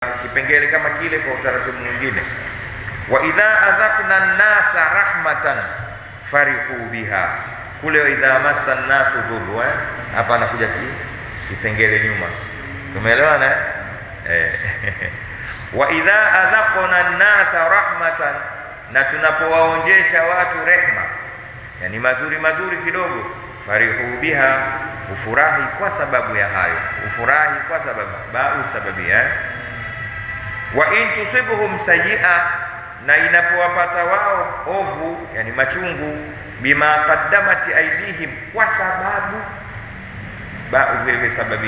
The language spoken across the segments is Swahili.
kipengele kama kile kwa utaratibu mwingine. Wa idha adhaqna an-nasa rahmatan farihu biha, kule wa idha massa an-nasu dhurru, hapa anakuja kisengele nyuma. Tumeelewana wa idha adhaqna an-nasa rahmatan, na tunapowaonjesha watu rehma, yani mazuri mazuri kidogo, farihu biha, ufurahi kwa sababu ya hayo, ufurahi kwa sababu ba'u sababi wa in tusibuhum sayyi'a, na inapowapata wao ovu, yani machungu, bima qaddamati aidihim, kwa sababu ba'u vile sababu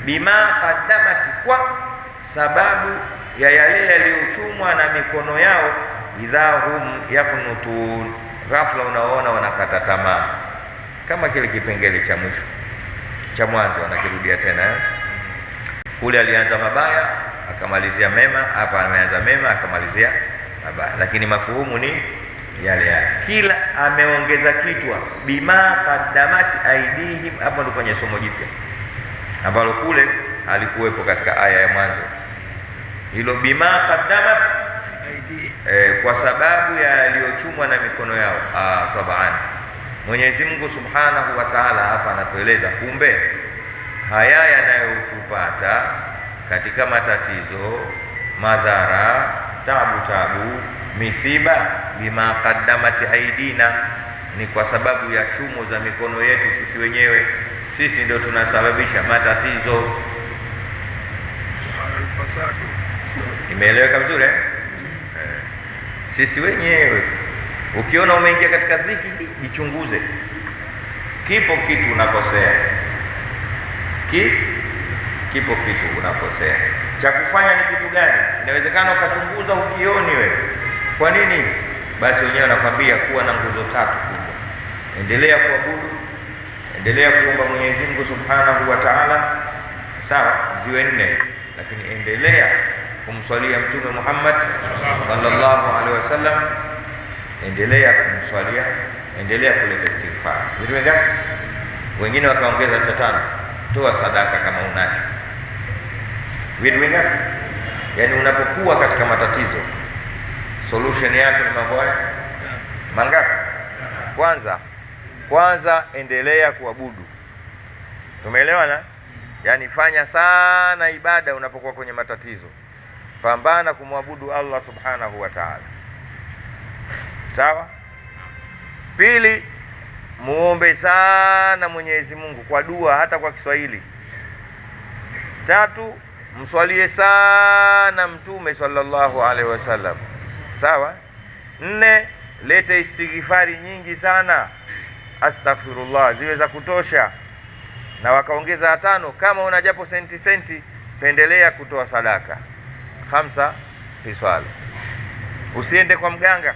bima qaddamati, kwa sababu ya yale yaliyochumwa na mikono yao, idhahum yaknutun, ghafla unaona wanakata tamaa, kama kile kipengele cha mwisho cha mwanzo wanakirudia tena kule alianza mabaya akamalizia mema, hapa ameanza mema akamalizia mabaya, lakini mafuhumu ni yale yale, kila ameongeza kitu bima qaddamati aidihim. Hapo ndo kwenye somo jipya ambalo kule alikuwepo katika aya ya mwanzo, hilo bima qaddamat kwa sababu ya yaliyochumwa na mikono yao. Tabaan Mwenyezi Mungu Subhanahu wa Ta'ala hapa anatueleza kumbe haya yanayotupata katika matatizo, madhara, tabu, misiba, bima qaddamati aidina, ni kwa sababu ya chumo za mikono yetu sisi wenyewe. Sisi ndio tunasababisha matatizo. Imeeleweka vizuri Sisi wenyewe. Ukiona umeingia katika dhiki, jichunguze, kipo kitu unakosea, kipo kitu unakosea. Cha kufanya ni kitu gani? Inawezekana ukachunguza ukioni wewe. Kwa nini? Basi wenyewe wanakwambia kuwa na nguzo tatu kubwa. Endelea kuabudu, endelea kuomba Mwenyezi Mungu Subhanahu wa Ta'ala, sawa, ziwe 4, lakini endelea kumswalia Mtume Muhammad sallallahu alaihi wasallam, endelea kumswalia, endelea kuleta istighfar. Ndio ngapi? Wengine wakaongeza cha 5, toa sadaka kama unacho. Vitu vingapi? Yani unapokuwa katika matatizo, solution yako ni mambo haya mangapi? Kwanza endelea kuabudu. Tumeelewana? Yani fanya sana ibada unapokuwa kwenye matatizo, pambana kumwabudu Allah Subhanahu wa Ta'ala, sawa. Pili, muombe sana Mwenyezi Mungu kwa dua, hata kwa Kiswahili. Tatu, mswalie sana Mtume sallallahu alaihi wasallam, sawa. 4, lete istighfari nyingi sana, astaghfirullah, ziwe za kutosha. Na wakaongeza 5, kama una japo senti, pendelea kutoa sadaka. 5, hiswali. Usiende kwa mganga,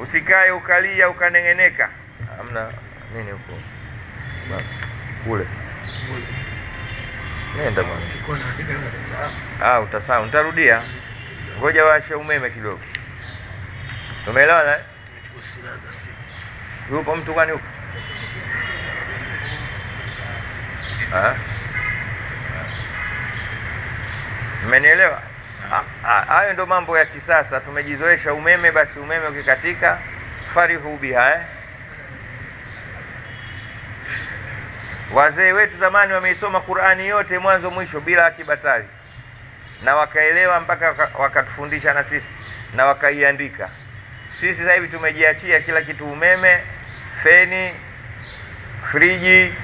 usikae ukalia ukanengeneka. Hamna nini huko kule, nenda bwana. Utasahau. Nitarudia, ngoja washe umeme kidogo. Tumeelewana? Yupo mtu gani huko? Mmenielewa? Hayo ndo mambo ya kisasa, tumejizoesha umeme. Basi umeme ukikatika, farihu biha. Wazee wetu zamani wameisoma Qur'ani yote mwanzo mwisho bila akibatari, na wakaelewa mpaka wakatufundisha na sisi, na wakaiandika. Sisi sasa hivi tumejiachia kila kitu, umeme, feni, friji,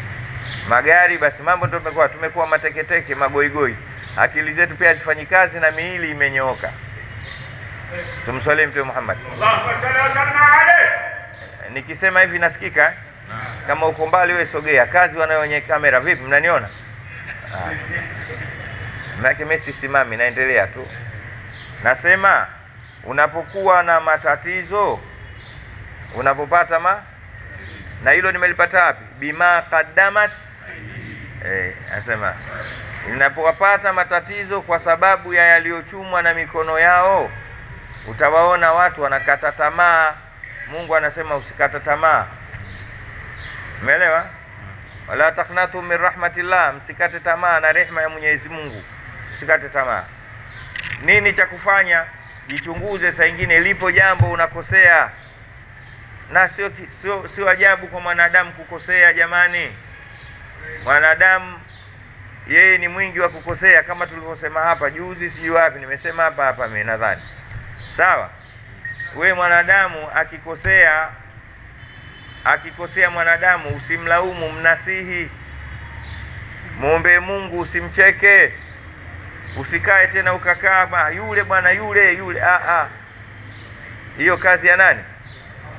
magari, basi mambo ndio tumekuwa mateketeke, magoigoi. Akili zetu pia hazifanyi kazi na miili imenyooka. Tumswalie Mtume Muhammad. Allahumma salli wa sallim alayhi. Nikisema hivi nasikika? Kama uko mbali wewe sogea. Kazi wanayoonye kamera, vipi mnaniona? Maana mimi sisimami, naendelea tu. Nasema unapokuwa na matatizo, unapopata na hilo nimelipata wapi? Bima qaddamat. Nasema ninapowapata matatizo kwa sababu ya yaliyochumwa na mikono yao, utawaona watu wanakata tamaa. Mungu anasema usikata tamaa. Umeelewa? Wala taqnatu min rahmatillah, msikate tamaa na rehema ya Mwenyezi Mungu. usikate tamaa. Nini cha kufanya? Jichunguze, saa ingine lipo jambo unakosea, na sio ajabu kwa mwanadamu kukosea jamani. Mwanadamu yeye ni mwingi wa kukosea, kama tulivyosema hapa juzi, sijui wapi nimesema hapa mimi nadhani. Sawa? We mwanadamu akikosea mwanadamu, usimlaumu, mnasihi, muombe Mungu, usimcheke. Usikae tena ukakaa yule bwana yule. Hiyo kazi ya nani?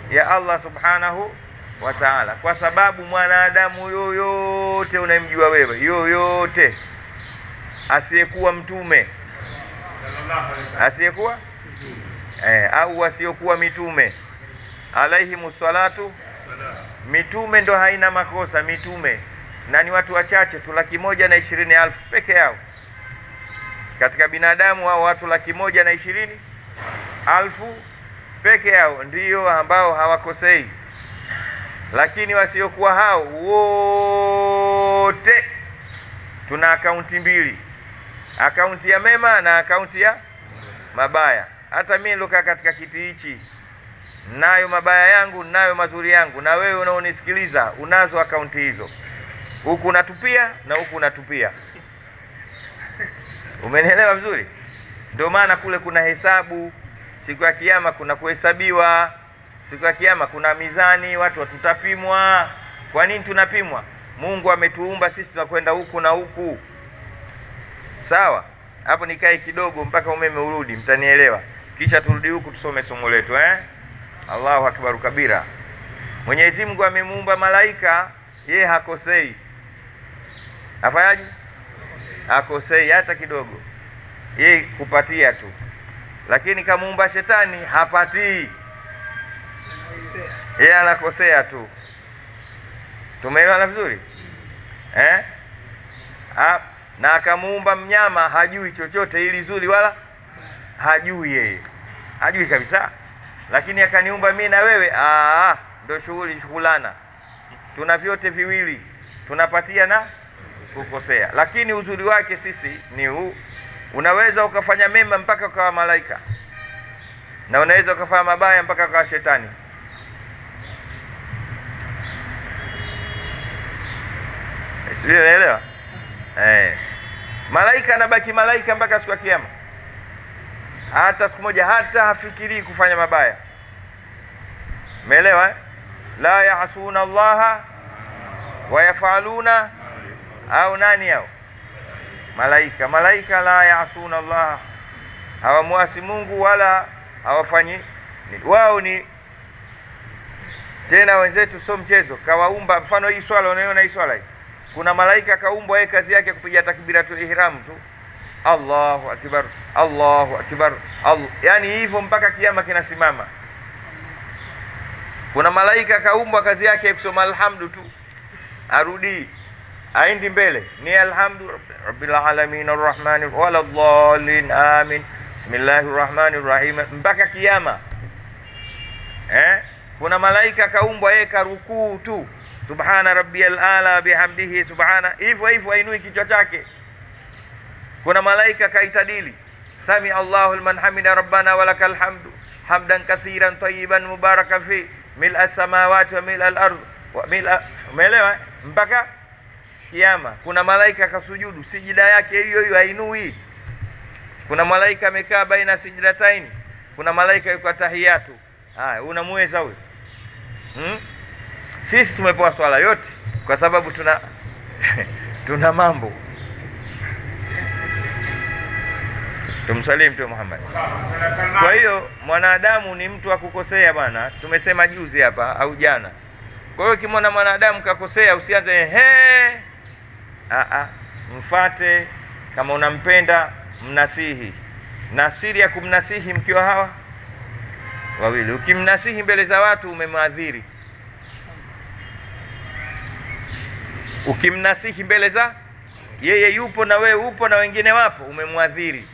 Ya Allah subhanahu wa ta'ala. Kwa sababu mwanadamu yoyote unayemjua wewe, yoyote asiyekuwa mtume, asiyekuwa au wasiokuwa mitume alaihimus salatu, mitume ndo haina makosa. Mitume na ni watu wachache tu, 120,000 peke yao katika binadamu. Hao watu 120,000 peke yao ndiyo ambao hawakosei, lakini wasiokuwa hao wote tuna akaunti mbili, akaunti ya mema na akaunti ya mabaya. Hata mimi nilokaa katika kiti hichi nayo mabaya yangu, nayo mazuri yangu, na wewe unaonisikiliza unazo akaunti hizo. Huku unatupia na huku unatupia. Umenielewa vizuri? Ndio maana kule kuna hesabu. Siku ya kiyama kuna kuhesabiwa. Siku ya kiyama kuna mizani, watu tutapimwa. Kwa nini tunapimwa? Mungu ametuumba sisi tunakwenda huku na huku. Sawa? Hapo nikae kidogo mpaka umeme urudi, mtanielewa. Kisha turudi huku tusome somo letu Allahu akbar kabira. Mwenyezi Mungu amemuumba malaika, yeye hakosei. Afanyaje? Hakosei hata kidogo. Yeye kupatia tu. Lakini kamuumba shetani hapatii. Yeye anakosea tu. Tumeelewana vizuri? Na akamuumba mnyama hajui chochote, ili zuri wala hajui yeye. Hajui kabisa. Lakini akaniumba mimi na wewe, ndio shughulana. Tuna vyote viwili. Tunapatia na kukosea. Lakini uzuri wake sisi ni huu. Unaweza ukafanya mema mpaka ukawa malaika, na unaweza ukafanya mabaya mpaka ukawa shetani. Sio, unaelewa? Malaika anabaki malaika mpaka siku ya kiyama. Hata siku moja hata hafikirii kufanya mabaya. Umeelewa? La yaasuna Allah wa yafaluna, au nani hao? Malaika. Malaika la yaasuna Allah, hawamwasi Mungu wala hawafanyi wao. Ni tena wenzetu sio mchezo. Kawaumba, mfano hii swala, unaona hii swala hii, kuna malaika kaumbwa, yeye kazi yake kupiga takbiratul ihram tu, Allahu akbar, Allahu akbar, yani hivyo mpaka kiyama kinasimama. Kuna malaika kaumbwa kazi yake kusoma alhamdu tu, arudi aindi mbele, ni alhamdu rabbil alamin arrahmanir wala dhalin amin bismillahir rahmanir rahim mpaka kiyama. Kuna malaika kaumbwa yeye karukuu tu, subhana rabbiyal ala bihamdihi subhana, hivyo ainui kichwa chake. Kuna malaika kaitadili, sami Allahu liman hamida rabbana walakal hamdu hamdan kathiran tayyiban mubarakan fi mil'a samawati wa mil'a al-ardh wa mil'a, umeelewa? Mpaka kiyama. Kuna malaika kasujudu, sijida yake hiyo ainui. Kuna malaika amekaa baina sijdatain. Kuna malaika yuko tahiyatu. Unamweza huyo? Sisi tumepewa swala yote kwa sababu tuna mambo. Tumsalim Mtume Muhammad. Kwa hiyo mwanadamu ni mtu wa kukosea bwana. Tumesema juzi hapa au jana. Kwa hiyo kimwona mwanadamu kakosea, usianze mfate. Kama unampenda mnasihi, na siri ya kumnasihi mkiwa hawa wawili. Ukimnasihi mbele za watu umemwadhiri. Ukimnasihi mbele za yeye yupo na wewe upo na wengine wapo, umemwadhiri.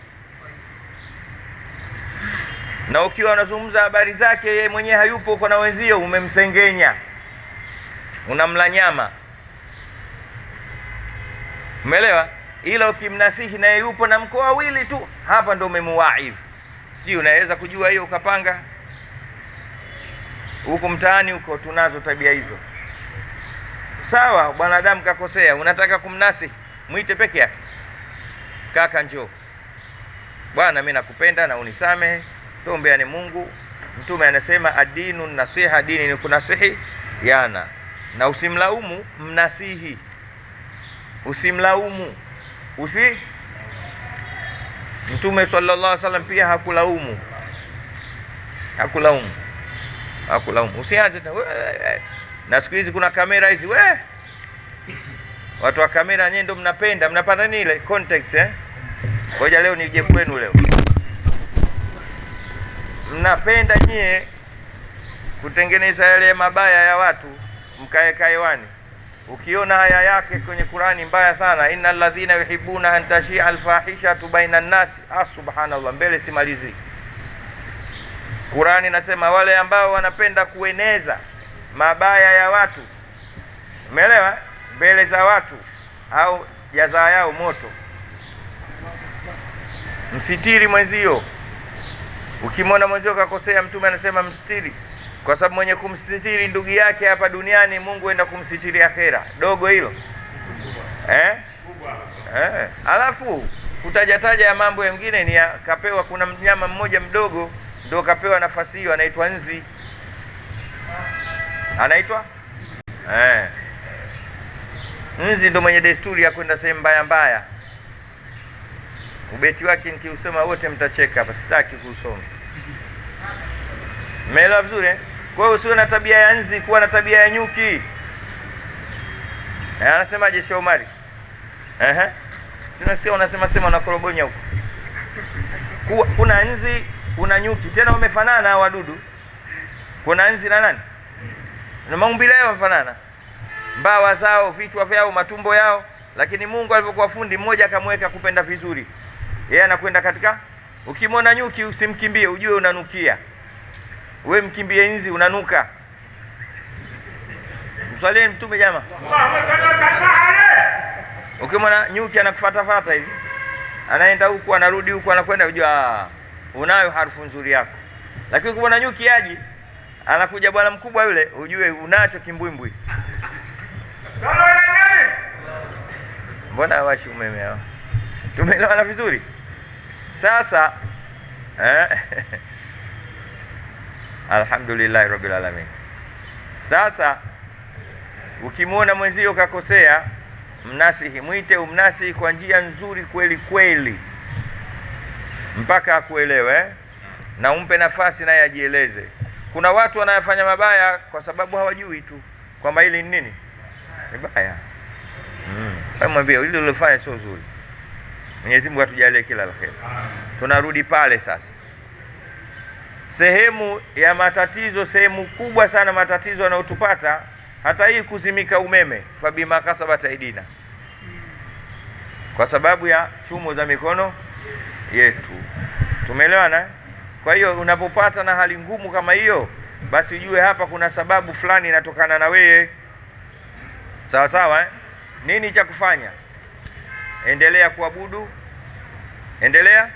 Na ukiwa unazungumza habari zake yeye mwenyewe hayupo, uko na wenzio, umemsengenya, unamla nyama. Umeelewa? ila ukimnasihi naye yupo na mko wawili tu, hapa ndo umemuwaidhi. Sijui unaweza kujua hiyo ukapanga huko mtaani huko. Tunazo tabia hizo. Sawa, bwanadamu kakosea, unataka kumnasihi, mwite peke yake, kaka njoo bwana, mimi nakupenda na unisamehe, tuombeane Mungu. Mtume anasema adinu nasiha, dini ni kunasihi yana, na usimlaumu mnasihi, usimlaumu Mtume sallallahu alaihi wasallam pia hakulaumu. Usianze na siku hizi kuna kamera hizi, watu wa kamera nyenye ndo mnapanda nini ile context Ngoja leo nije kwenu leo. Mnapenda nyie kutengeneza yale mabaya ya watu, mkaeka hewani. Ukiona haya yake kwenye Qur'ani mbaya sana, innal ladhina yuhibbuna an tashia alfahishatu baina an-nas. Subhanallah, mbele simalizi. Qur'ani nasema wale ambao wanapenda kueneza mabaya ya watu, umeelewa, mbele za watu, au jaza yao moto. Msitiri mwenzio. Ukimwona mwenzio kakosea, Mtume anasema msitiri, kwa sababu mwenye kumsitiri ndugu yake hapa duniani, Mungu enda kumsitiri akhera. Dogo hilo alafu kutajataja ya mambo mengine ni kapewa. Kuna mnyama mmoja mdogo ndio kapewa nafasi hiyo, anaitwa nzi. Anaitwa nzi, ndio mwenye desturi ya kwenda sehemu mbaya mbaya. Ubeti wake nikiusema wote mtacheka hapa, sitaki kusoma. Umeelewa vizuri? Kwa hiyo usiwe na tabia ya nzi, kuwa na tabia ya nyuki. Anasemaje Sheikh Omari? Sio unasema unakorobonya huko. Kuna nzi, kuna nyuki, tena wamefanana wadudu. Kuna nzi na nani? Na maumbile yao yamefanana. Mbawa zao, vichwa vyao, matumbo yao, lakini Mungu alivyokuwa fundi, mmoja akamweka kupenda vizuri. Yeye anakwenda katika, ukimwona nyuki usimkimbie, ujue unanukia. We mkimbie nzi, unanuka. Mswalie Mtume jamaa. Ukimwona nyuki anakufuata hivi, anaenda huku anarudi huku anakwenda, ujue unayo harufu nzuri yako. Lakini ukimwona nyuki yaji, anakuja bwana mkubwa yule, ujue unacho kimbwimbwi. Mbona hawashi umeme hao? Tumeelewana vizuri? Sasa alhamdulillah rabbil alamin. Sasa ukimwona mwenzio kakosea, mnasihi, mwite umnasihi kwa njia nzuri kweli kweli, mpaka akuelewe na umpe nafasi naye ajieleze. Kuna watu wanayofanya mabaya kwa sababu hawajui tu kwamba hili ni nini, ni baya. Mwambie hili ulilofanya sio zuri. Mwenyezi Mungu atujalie kila la kheri. Tunarudi pale sasa, sehemu ya matatizo, sehemu kubwa sana matatizo yanayotupata, hata hii kuzimika umeme, fabima kasabat aidina, kwa sababu ya chumo za mikono yetu. Tumeelewana? Kwa hiyo unapopata na hali ngumu kama hiyo, basi ujue hapa kuna sababu fulani inatokana na wewe. Sawa sawa, Nini cha kufanya? Endelea kuabudu, endelea